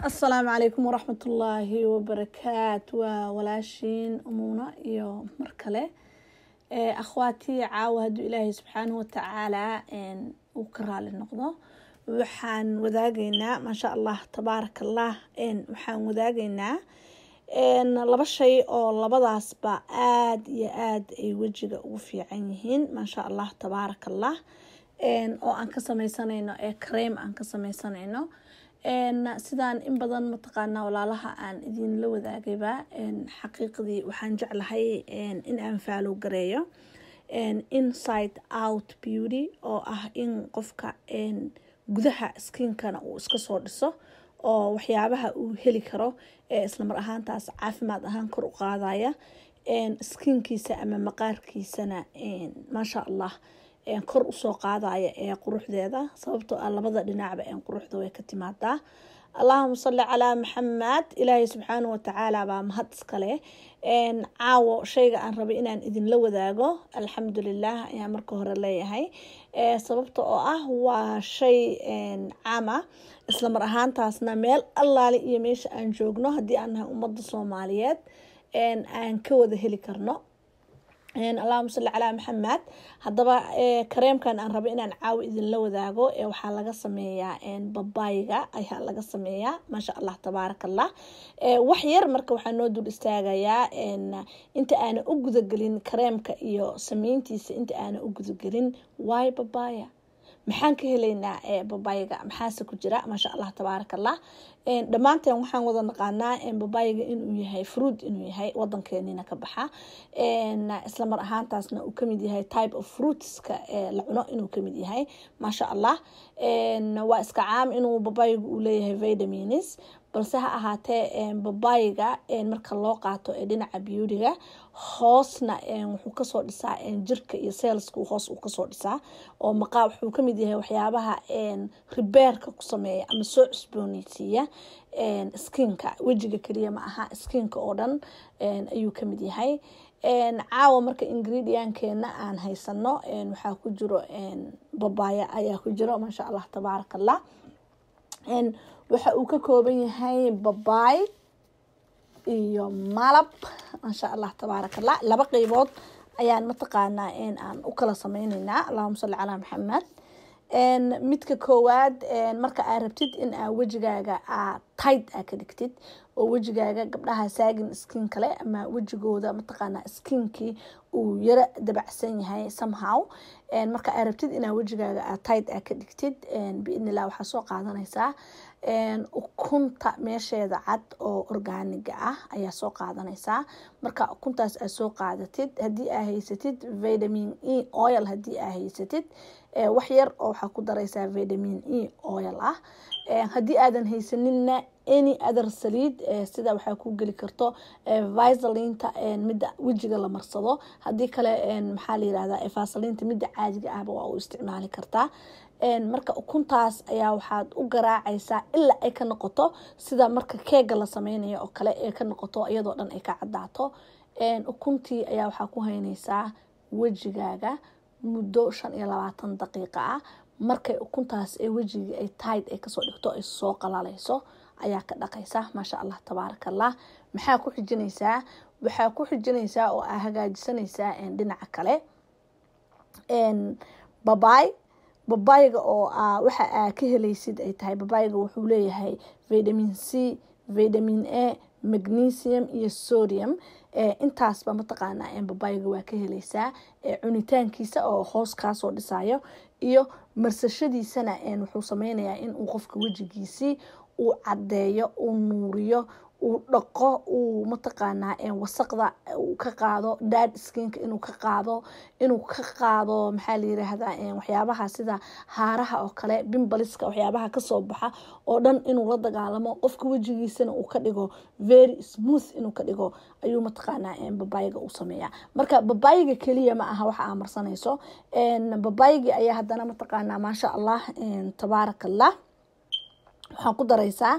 السلام عليكم ورحمة الله وبركاته ولاشين أمونا إيو مركلة أخواتي عاود إلهي سبحانه وتعالى إن وكرها للنقضة وحان وذاقينا ما شاء الله تبارك الله إن وحان وذاقينا إن لبا شيء أو لبداس با آد يا آد أي وجهة وفي عينهن ما شاء الله تبارك الله إن أو أنك سميسانينو أي كريم أنك سميسانينو sidaan in badan mataqaanaa walaalaha aan idin la wadaagayba xaqiiqdii waxaan jeclahay in aan faalo gareeyo inside out beauty oo ah in qofka gudaha skinkana uu iska soo dhiso oo waxyaabaha uu heli karo isla mar ahaantaas caafimaad ahaan kor u qaadaya skinkiisa ama maqaarkiisana maasha Allah kor u soo qaadaya quruxdeeda sababtoo ah labada dhinacba quruxda way ka timaadaa Allahumma salli ala Muhammad Ilaahay subhanahu wa ta'ala ba mahad iskale caawo shayga aan rabay inaan idin la wadaago alxamdulillah ayaa marka hore leeyahay sababtoo ah waa shay caama isla mar ahaantaasna meel allaale iyo meesha aan joogno haddii aan nahay ummadda Soomaaliyeed aan ka wada heli karno اللهم صل على محمد هذا كريم كان أنا ربي إن عاو إذن لو ذاقو وحلقة سمية بابايقة أي حلقة سمية ما شاء الله تبارك الله وحير مركب وحنودو الاستاغايا إن أنت أنا أقذ قلين كريم كإيو سمينتيس أنت أنا أقذ قلين واي بابايا maxaan ka helaynaa babayga maxaase ku jira ma sha Allah tabaaraka Allah dhamaanteen waxaan wada naqaanaa babayga inuu yahay fruit inuu yahay wadankeena ka baxa isla mar ahaantaasna uu kamid yahay type of fruits ka la cuno inuu kamid yahay ma sha Allah waa iska caam inuu babaygu uu leeyahay vitamins balse ha ahaatee babayga marka loo qaato dhinaca beauty-ga hoosna wuxuu ka soo dhisaa jirka iyo cellsku hoos uu ka soo dhisaa oo maqaab wuxuu kamid yahay waxyaabaha repairka ku sameeya ama soo cusboonaysiiya skinka wajiga kaliya ma aha skinka oo dhan ayuu kamid yahay caawa marka ingredient-keena aan haysano waxa ku jiro babaya ayaa ku jiro ma sha Allah tabaarakallah waxa uu ka kooban yahay babay iyo malab ma sha Allah tabaarakallah laba qaybood ayaan mataqaanaa aan u kala sameeynaa Allahumma salli ala Muhammad midka koowaad marka aad rabtid in aad wajigaaga tight ka dhigtid oo wajigaaga gabdhaha saagin skin kale ama wajigooda mataqaanaa skinkii uu yara dabacsan yahay somehow marka aad rabtid in aad wajigaaga tight ka dhigtid biidnillah waxa soo qaadanaysaa ukunta meesheeda cad oo organic ah ayaa soo qaadanaysaa marka ukuntaas aad soo qaadatid hadii aad haysatid vitamin E oil hadii aad haysatid wax yar oo waxa ku daraysaa vitamin E oil ah hadii aadan haysaninna any other saliid sida waxa ku gali karto vaseline-ta midda wajiga la marsado hadii kale maxaa la yiraahdaa vaseline-ta midda caadiga ah waa u isticmaali kartaa marka ukuntaas ayaa waxaad u garaacaysaa ilaa ay ka noqoto sida marka keega la sameynayo oo kale ee ka noqoto iyadoo dhan ay ka cadaato ukuntii ayaa waxa ku haynaysaa wajigaaga muddo 25 daqiiqo ah markay ukuntaas ee wajiga ay tight ay ka soo dhigto ay soo qalalayso ayaa ka dhaqaysa ma sha Allah tabaarakallah maxaa ku xijinaysaa waxa ku xijinaysaa oo ah hagaajisanaysaa dhinaca kale babayga oo waxa aad ka helaysid ay tahay babayga wuxuu leeyahay vitamin C vitamin A magnesium iyo sodium intaasba mataqaanaa babayga waa ka helaysaa cunitaankiisa oo hoos ka soo dhisayo iyo marsashadiisana wuxuu sameynayaa in uu qofka wajigiisi uu cadeeyo uu nuuriyo uu dhaqo uu mataqaanaa wasaqda uu ka qaado dead skinka inuu ka qaado maxaa la yiraahdaa waxyaabaha sida haaraha oo kale bimbaliska waxyaabaha ka soo baxa oo dhan inuu la dagaalamo qofka wajigiisana uu ka dhigo very smooth inuu ka dhigo ayuu mataqaanaa babayga uu sameeyaa marka babayga kaliya ma aha waxa aad marsanayso babayga ayaa hadana mataqaanaa ma sha Allah tabaarakallah waxaan ku daraysaa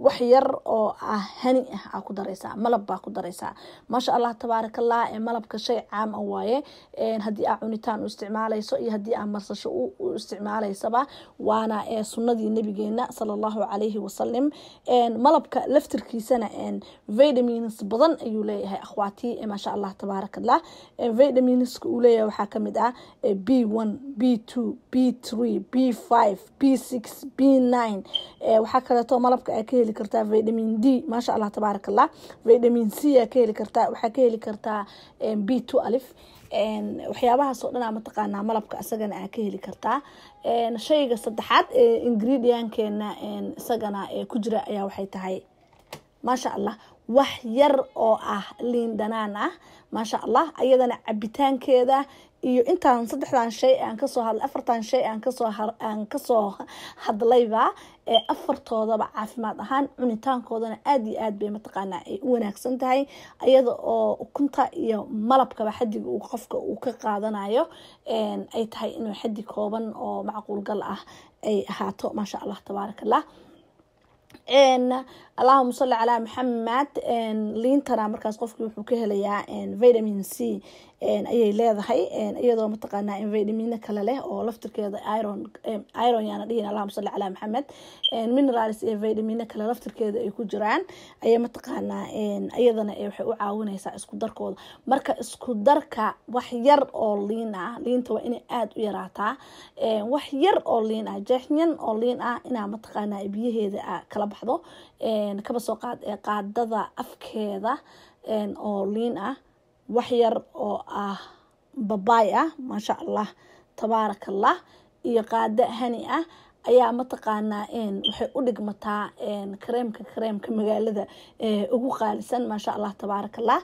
wax yar oo hani ah ku daraysaa malab baa ku daraysaa maasha Allah tabaarakallah malabka shay caam ah waaye hadii aad cunitaan u isticmaalayso iyo hadii aad marsasho u isticmaalaysaba waana sunnadii nabigeena sallallahu alayhi wasallam malabka laftirkiisana vitamins badan ayuu leeyahay akhwaati maasha Allah tabaarakallah vitamins uu leeyahay waxa kamid ah B1 B2 B3 B5 B6 B9 waxa kale oo malabka ay ka heli kartaa vitamin D maasha Allah tabaarakallah vitamin C ay ka heli kartaa waxa ka heli kartaa B2 alif waxyaabaha soo dhan ama taqaana malabka asagana ay ka heli kartaa shayga saddexaad ingredient-keena isagana ku jira ayaa waxay tahay maasha Allah wax yar oo liin dhanaan maasha Allah ayadana cabitaankeeda iyo intaan saddexdan shay aan ka soo hadlay afartan shay aan ka soo hadlayba afartoodaba caafimaad ahaan cunitaankoodana aad iyo aad bay mataqaanaa ay u wanaagsan tahay ayada oo ukunta iyo malabkaba xadiga uu qofka uu ka qaadanayo ay tahay inuu xadi kooban oo macquul gal ah ay ahaato maasha Allah tabaarakallah اللهم صل على محمد لينتنا مركز قفك وحو كهليا فيتامين سي ayay leedahay iyadoo mataqaana vitamin kala leh oo laftirkeeda iron yana dhihin Allahumma salli ala Muhammad minerals iyo vitamin kala laftirkeeda ay ku jiraan ayay mataqaana iyadana waxay u caawinaysaa isku darkooda marka isku darka wax yar oo liinta waa inay aad u yaraataa wax yar oo liin jeexyan oo liin ina mataqaana biyaheeda kala baxdo kaba soo qaadada afkeeda oo liin wax yar oo babaay maasha Allah tabaarakallah iyo qaada hani ayaa mataqaana waxay u dhigmataa kareemka magaalada ugu qaalisan maasha Allah tabaarakallah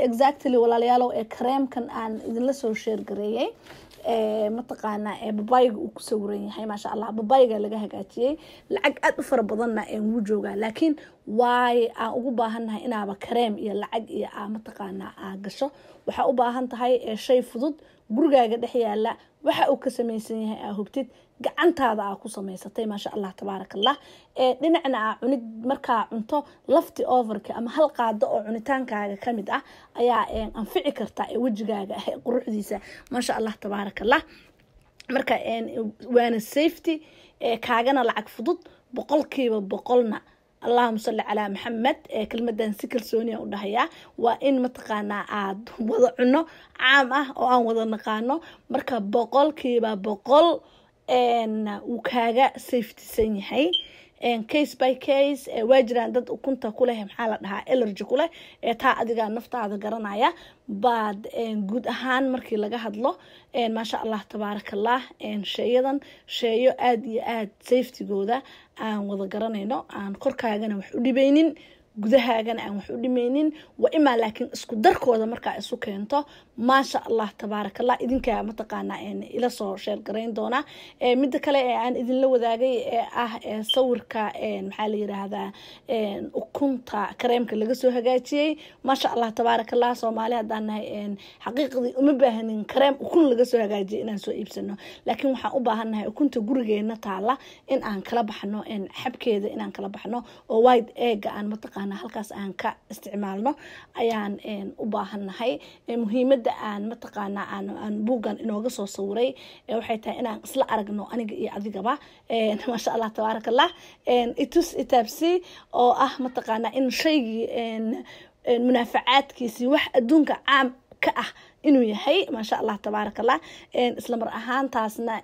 exactly walaalayaal kareemkan aan idin la soo share gareeyay mataqaana babayga uu ku sawiran yahay maasha Allah babayga laga hagaajiyay lacag aad u fara badanna uu joogaa laakiin waay aan ugu baahanahay inaaba kareem iyo lacag iyo mataqaana gasho waxa u baahan tahay shay fudud gurigaaga dhex yaala waxa uu ka samaysan yahay hubtid gacantaada ku samaysatay maasha Allah tabaarakallah dhinacna cunid marka cunto lafti overka ama hal qaado oo cunitaankaaga kamid ayaa anfici karta wajigaaga quruxdiisa maasha Allah tabaarakallah marka waana safety kaagana lacag fudud boqolkiiba boqolna اللهم صل على محمد كلمة سكر سونيا ودهيا وإن متقانا عاد وضعنا عام أو أن وضع نقانو مركب بقول كيبا بقول وكاجا سيفتي سنيهاي case by case واجران dad ukunta kuleeyahay maxaa la dhahaa allergy kule taa adiga naftaada garanaya baad guud ahaan markii laga hadlo maasha Allah tabaarakallah sheeyadan sheeyo aad iyo aad safety-gooda aan wada garanayno aan korkaagana wax u dhibaynin gudahaagana aan wax u dhimaynin wa ima laakiin isku darkooda marka isu keento maasha Allah tabaarakallah idinka mataqaana ila soo share gareyn doona mid kale aan idin la wadaagay sawirka maxaa la yiraahdaa ukunta kareemka laga soo hagaajiyay maasha Allah tabaarakallah Soomaaliya hadanahay xaqiiqdii uma baahanin kareem ukun laga soo hagaajiyay inaan soo iibsano laakiin waxaan u baahanahay ukunta gurigeena taala in aan kala baxno xabkeeda inaan kala baxno oo white egg aan mataqaana halkaas aan ka isticmaalno ayaan u baahanahay muhiimada aan mataqaana aan buugan inooga soo sawiray waxay tahay inaan isla aragno aniga iyo adigaba maasha Allah tabaarakallah itus itabsi oo mataqaana in shaygi munaafacaadkiisi wax adduunka caam ka inuu yahay maasha Allah tabaarakallah isla mar ahaantaasna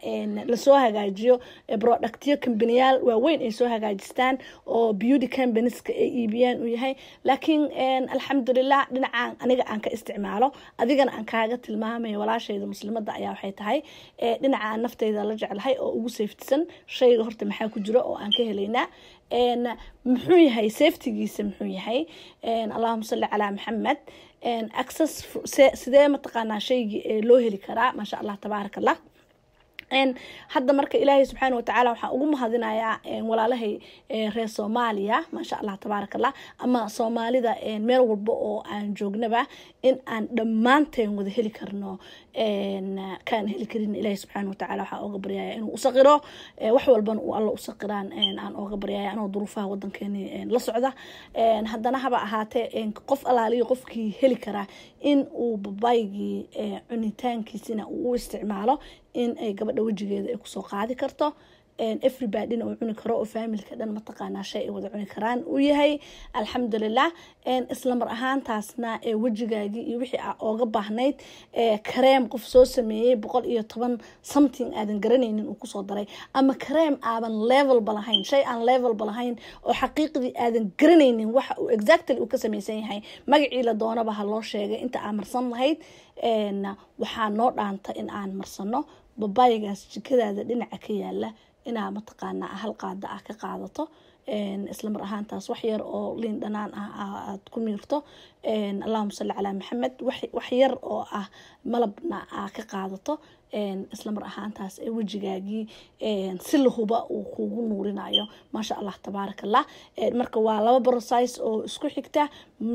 la soo hagaajiyo productyo companyal waaweyn ay soo hagaajistaan oo beauty companies ka ay iibiyaan uu yahay laakiin alxamdulillah dhinacaan aniga aan ka isticmaalo adigana aan kaaga tilmaamay walaashayda muslimada ayaa waxay tahay dhinacaan naftayda la jeclahay oo ugu safetysan shayga horta maxaa ku jiro oo aan ka helaynaa muxuu yahay safety-giisa muxuu yahay Allahumma salli ala Muhammad access sidee mataqaana shaygi loo heli karaa maasha Allah tabaarakallah hadda marka ilaahay subxaana watacaala waxaan ugu mahadinayaa walaalahay reer Soomaaliya maasha Allah tabaarakallah ama Soomaalida meel walba oo aan joognaba in aan dhammaanteen wada heli karno kaan heli karin ilaahay subxaana watacaala waxaan uga baryayaa inuu u saqiro wax walban uu alla u saqiraan aan uga baryayaa inuu duruufaha wadankeena la socda haddana haba ahaatee qof alaaliyo qofkii heli kara in uu babaygii cunitaankiisina uu u isticmaalo in ay gabadha wajigeeda ay kusoo qaadi karto everybody uu cuni karo oo family-ka dhan mataqaanaa shay ay wada cuni karaan uu yahay alxamdulillah isla mar ahaantaasna wajigaagii iyo wixii aad ooga baahnayd kareem qof soo sameeyay 110 something aadan garanaynin uu kusoo daray ama kareem aadan level balahayn shay aan level balahayn oo xaqiiqdii aadan garanaynin waxa uu exactly uu ka samaysan yahay magacii la doonaba ha loo sheegay inta aan marsan lahayd waxaa noo dhaanta in aan marsano babaygaas jikadaada dhinaca ka yaala inaa mataqaanaa hal qaada ah ka qaadato isla mar ahaantaas wax yar oo liin dhanaan ah aad ku miirto allahumma salli calaa maxamed wax yar oo ah malabna ka qaadato isla mar ahaantaas wajigaagii si lahuba uu kugu nuurinayo maasha Allah tabaarakallah marka waa laba process oo isku xigta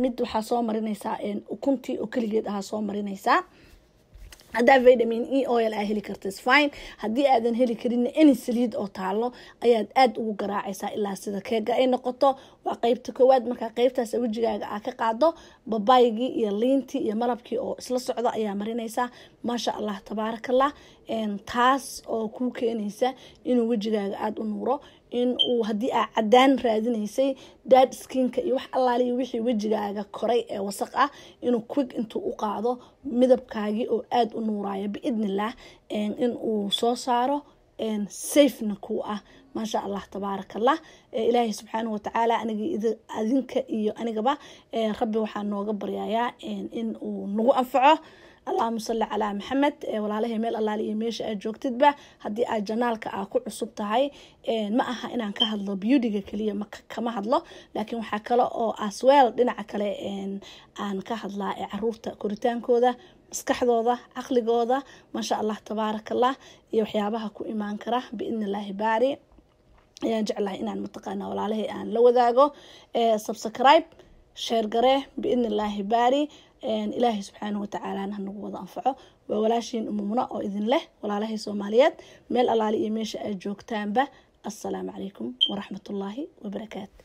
mid waxa soo marinaysaa ukuntii oo kaligeed ah soo marinaysaa هذا فيتامين إي أويل هلي كرتس فاين هدي أذن هلي كريني إني سليد أو تعلو أياد أد وجراعيسا إلا سيدا كيجا أي نقطة وقيبت كواد مركا قيبتها سويجي عاك قاعدة ببايجي يلينتي يمربكي أو إسلا صعدة أيا مرينيسا ما شاء الله تبارك الله إن تاس أو كوكي نيسا إنو وجيجا عاد ونورو in uu hadii aad cadaan raadinaysay dad skinka iyo wax allaali wixii wajigaaga koray ee wasaq ah inuu quick intuu u qaado midabkaagii oo aad u nuuraayo biidnillah in uu soo saaro safe na ku ah ma sha Allah tabaarakallah ilaahi subhanahu wa ta'ala adinka iyo anigaba rabbi waxaan nooga baryayaa in uu nagu anfaco اللهم صل على محمد ولا له ميل الله لي ميش جوجتد به هدي جنالك ku cusub tahay ma aha inaan ka hadlo beauty-ga kaliya ma kama hadlo laakiin waxa kale oo as well dhinaca kale aan ka hadlaa caruurta koritaankooda maskaxdooda aqligooda ma sha Allah tabaarakallah iyo waxyaabaha ku imaan kara biidnillah baari ayaan jeclahay inaan mataqaana walaalahay aan la wadaago subscribe share garee biidnillah baari إلهي سبحانه وتعالى نحن وضع أنفعه وولاشين أمومنا أو إذن له ولا له سوماليات ميل الله لي ميش أجوك تامبه السلام عليكم ورحمة الله وبركاته.